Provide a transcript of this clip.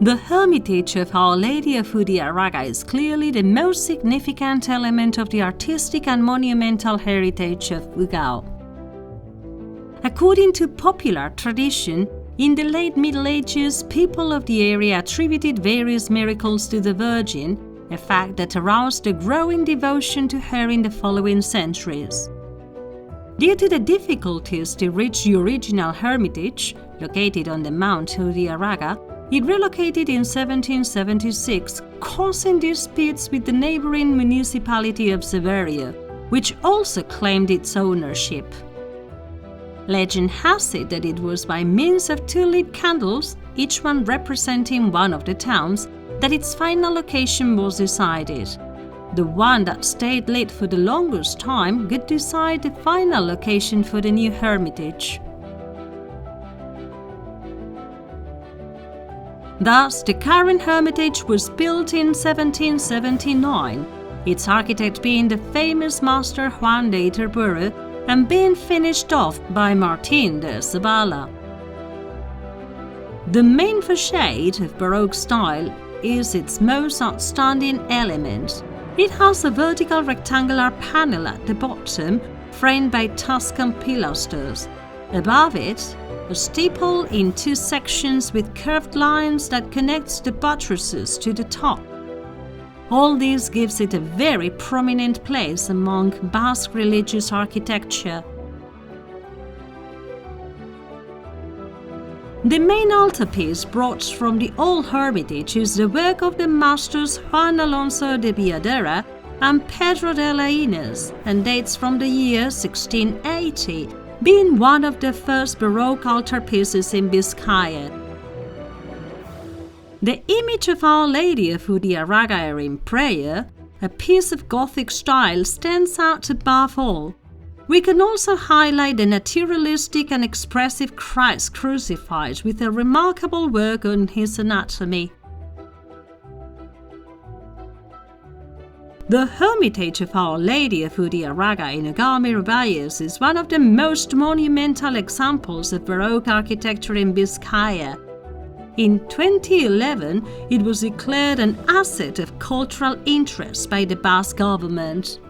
The hermitage of Our Lady of Uriarraga is clearly the most significant element of the artistic and monumental heritage of Ugao. According to popular tradition, in the late Middle Ages, people of the area attributed various miracles to the Virgin, a fact that aroused a growing devotion to her in the following centuries. Due to the difficulties to reach the original hermitage, located on the Mount Uriarraga, it relocated in 1776, causing disputes with the neighboring municipality of Severia, which also claimed its ownership. Legend has it that it was by means of 2 lit candles, each one representing one of the towns, that its final location was decided. The one that stayed lit for the longest time would decide the final location for the new hermitage. Thus, the current hermitage was built in 1779, its architect being the famous master Juan de Iturburu and being finished off by Martín de Zabala. The main facade of Baroque style is its most outstanding element. It has a vertical rectangular panel at the bottom, framed by Tuscan pilasters. Above it, a steeple in 2 sections with curved lines that connects the buttresses to the top. All this gives it a very prominent place among Basque religious architecture. The main altarpiece brought from the old hermitage is the work of the masters Juan Alonso de Villadera and Pedro de Lainez and dates from the year 1680, being one of the first Baroque altarpieces in Vizcaya. The image of Our Lady of Uriarraga in prayer, a piece of Gothic style, stands out above all. We can also highlight the naturalistic and expressive Christ crucified with a remarkable work on his anatomy. The Hermitage of Our Lady of Uriarraga in Ugamir Valles is one of the most monumental examples of Baroque architecture in Vizcaya. In 2011, it was declared an asset of cultural interest by the Basque government.